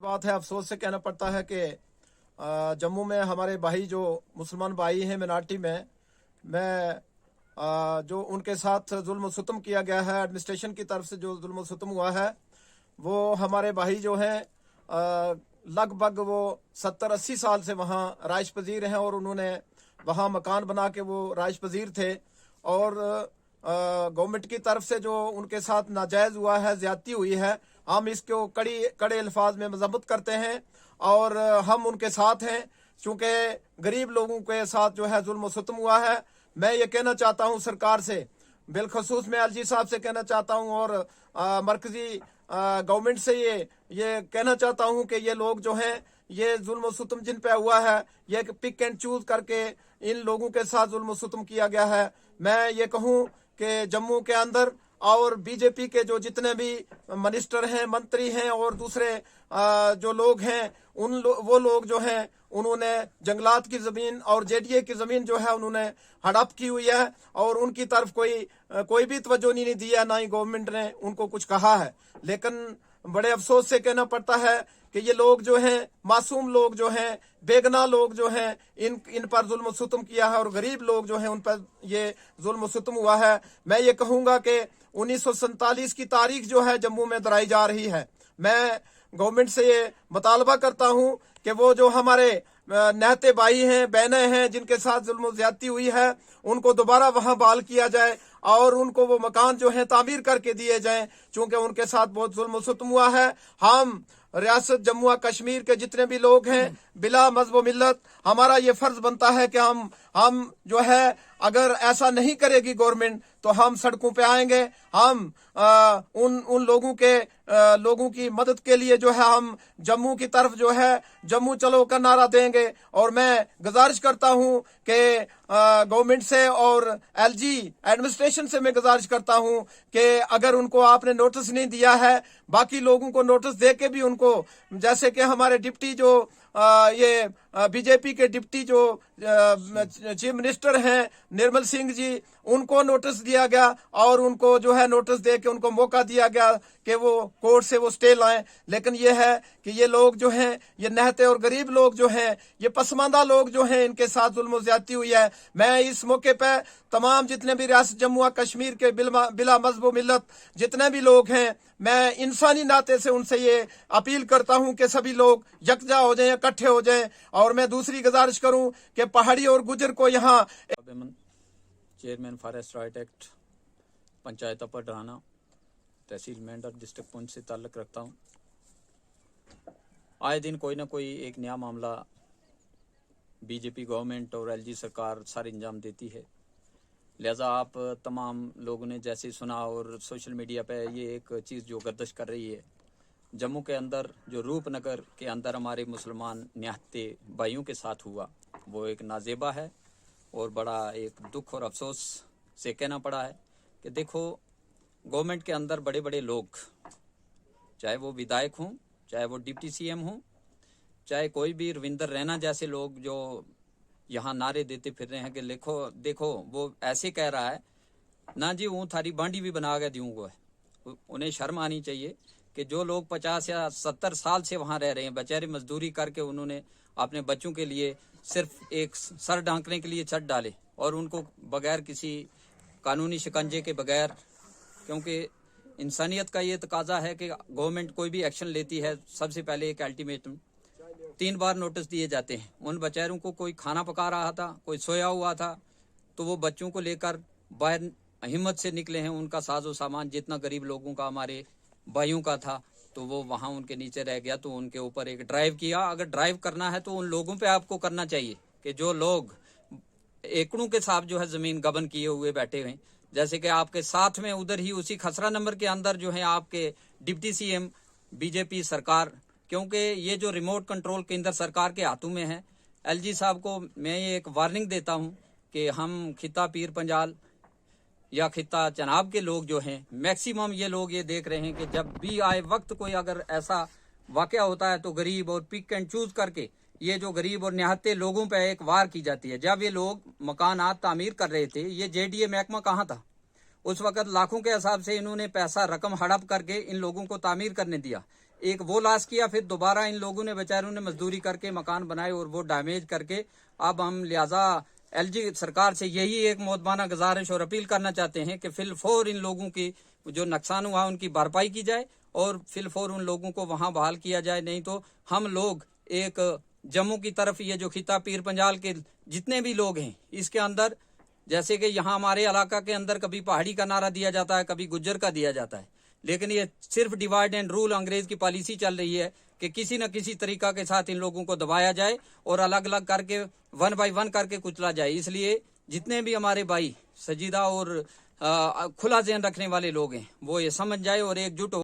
बात है, अफसोस से कहना पड़ता है कि जम्मू में हमारे भाई जो मुसलमान भाई हैं मिनार्टी में, मैं जो उनके साथ जुल्म सितम किया गया है, एडमिनिस्ट्रेशन की तरफ से जो जुल्म सितम हुआ है, वो हमारे भाई जो हैं लगभग वो 70-80 साल से वहाँ राइश पजीर हैं और उन्होंने वहाँ मकान बना के वो राइश पजीर थे। और गवर्नमेंट की तरफ से जो उनके साथ नाजायज हुआ है, ज्यादती हुई है, हम इसको कड़े अल्फाज में मजम्मत करते हैं और हम उनके साथ हैं। चूंकि गरीब लोगों के साथ जो है जुल्म सितम हुआ है, मैं ये कहना चाहता हूँ सरकार से, बिलखसूस मैं एलजी साहब से कहना चाहता हूँ और मरकजी गवर्नमेंट से ये कहना चाहता हूँ कि ये लोग जो हैं, ये जुल्म सितम जिन पे हुआ है, ये पिक एंड चूज करके इन लोगों के साथ जुल्म सितम किया गया है। मैं ये कहूँ कि जम्मू के अंदर और बीजेपी के जो जितने भी मिनिस्टर हैं, मंत्री हैं और दूसरे जो लोग हैं, वो लोग जो हैं उन्होंने जंगलात की जमीन और जेडीए की जमीन जो है उन्होंने हड़प की हुई है और उनकी तरफ कोई भी तवज्जो नहीं दी है, ना ही गवर्नमेंट ने उनको कुछ कहा है। लेकिन बड़े अफसोस से कहना पड़ता है कि ये लोग जो हैं, मासूम लोग जो हैं, बेगना लोग जो हैं, इन पर जुल्म सितम किया है और गरीब लोग जो हैं उन पर ये जुल्म सितम हुआ है। मैं ये कहूंगा कि 1947 की तारीख जो है जम्मू में दोहराई जा रही है। मैं गवर्नमेंट से ये मुतालबा करता हूं कि वो जो हमारे नहते भाई हैं, बहनें हैं, जिनके साथ जुल्म ज्यादती हुई है, उनको दोबारा वहां बहाल किया जाए और उनको वो मकान जो है तामीर करके दिए जाएं, चूंकि उनके साथ बहुत जुल्म सितम हुआ है। हम रियासत जम्मू कश्मीर के जितने भी लोग हैं, बिला मजहब मिल्लत, हमारा ये फर्ज बनता है कि हम जो है, अगर ऐसा नहीं करेगी गवर्नमेंट तो हम सड़कों पे आएंगे। हम उन लोगों की मदद के लिए जो है हम जम्मू की तरफ जो है जम्मू चलो का नारा देंगे। और मैं गुजारिश करता हूं कि गवर्नमेंट से और एलजी एडमिनिस्ट्रेशन से मैं गुजारिश करता हूं कि अगर उनको आपने नोटिस नहीं दिया है, बाकी लोगों को नोटिस दे के भी उनको, जैसे कि हमारे डिप्टी जो ये बीजेपी के डिप्टी जो चीफ मिनिस्टर हैं निर्मल सिंह जी, उनको नोटिस दिया गया और उनको जो है नोटिस दे के उनको मौका दिया गया कि वो कोर्ट से वो स्टे लाएं। लेकिन ये है कि ये लोग जो हैं, ये नहते और गरीब लोग जो हैं, ये पसमानदा लोग जो हैं, इनके साथ जुल्म ज्यादती हुई है। मैं इस मौके पर तमाम जितने भी रियासत जम्मू कश्मीर के बिला मजहब मिल्लत जितने भी लोग हैं, मैं इंसानी नाते से उनसे ये अपील करता हूं कि सभी लोग यकजा हो जाएं, इकट्ठे हो जाएं। और मैं दूसरी गुजारिश करूं कि पहाड़ी और गुजर को यहाँ chairman forest right act panchayat upper Dhana tehsil Mendhar district Poonch से ताल्लुक़ रखता हूँ। आए दिन कोई ना कोई एक नया मामला बीजेपी गवर्नमेंट और एलजी सरकार सारे अंजाम देती है। लिहाजा आप तमाम लोगों ने जैसे सुना और सोशल मीडिया पे ये एक चीज़ जो गर्दिश कर रही है, जम्मू के अंदर जो रूपनगर के अंदर हमारे मुसलमान निहत्ते भाइयों के साथ हुआ, वो एक नाजेबा है और बड़ा एक दुख और अफसोस से कहना पड़ा है कि देखो, गवर्नमेंट के अंदर बड़े बड़े लोग, चाहे वो विधायक हों, चाहे वो डिप्टी सीएम हों, चाहे कोई भी रविंदर रैना जैसे लोग जो यहाँ नारे देते फिर रहे हैं कि देखो वो ऐसे कह रहा है ना जी, वो थारी बांडी भी बना के दूंगा। उन्हें शर्म आनी चाहिए कि जो लोग 50 या 70 साल से वहाँ रह रहे हैं, बेचारे मजदूरी करके उन्होंने अपने बच्चों के लिए सिर्फ एक सर ढांकने के लिए छत डाले और उनको बगैर किसी कानूनी शिकंजे के बगैर, क्योंकि इंसानियत का ये तकाजा है कि गवर्नमेंट कोई भी एक्शन लेती है, सबसे पहले एक अल्टीमेटम 3 बार नोटिस दिए जाते हैं। उन बेचारों को कोई खाना पका रहा था, कोई सोया हुआ था, तो वो बच्चों को लेकर बाहर हिम्मत से निकले हैं। उनका साजो सामान जितना गरीब लोगों का, हमारे भाइयों का था, तो वो वहाँ उनके नीचे रह गया। तो उनके ऊपर एक ड्राइव किया। अगर ड्राइव करना है तो उन लोगों पे आपको करना चाहिए कि जो लोग एकड़ों के साथ जो है जमीन गबन किए हुए बैठे हुए, जैसे कि आपके साथ में उधर ही उसी खसरा नंबर के अंदर जो है आपके डिप्टी सीएम बीजेपी सरकार, क्योंकि ये जो रिमोट कंट्रोल केंद्र सरकार के हाथों में है। एलजी साहब को मैं ये एक वार्निंग देता हूं कि हम खिता पीर पंजाल या खिता चनाब के लोग जो हैं, मैक्सिमम ये लोग ये देख रहे हैं कि जब भी आए वक्त कोई अगर ऐसा वाकया होता है तो गरीब और पिक एंड चूज करके ये जो गरीब और निहत्ते लोगों पे एक वार की जाती है। जब ये लोग मकानात तामीर कर रहे थे, ये जेडीए महकमा कहाँ था उस वक्त? लाखों के हिसाब से इन्होंने पैसा रकम हड़प करके इन लोगों को तामीर करने दिया। एक वो लॉस किया, फिर दोबारा इन लोगों ने बेचारों ने मजदूरी करके मकान बनाए और वो डैमेज करके। अब हम लिहाजा एलजी सरकार से यही एक मोहब्बाना गुजारिश और अपील करना चाहते हैं कि फिलफौर इन लोगों की जो नुकसान हुआ उनकी भरपाई की जाए और फिलफौर उन लोगों को वहां बहाल किया जाए। नहीं तो हम लोग एक जम्मू की तरफ, ये जो खिता पीर पंजाल के जितने भी लोग हैं इसके अंदर, जैसे कि यहाँ हमारे इलाका के अंदर कभी पहाड़ी का नारा दिया जाता है, कभी गुज्जर का दिया जाता है, लेकिन ये सिर्फ डिवाइड एंड रूल अंग्रेज की पॉलिसी चल रही है कि किसी न किसी तरीका के साथ इन लोगों को दबाया जाए और अलग अलग करके 1 बाय 1 करके कुचला जाए। इसलिए जितने भी हमारे भाई सजीदा और खुला ज़हन रखने वाले लोग हैं वो ये समझ जाए और एकजुट हो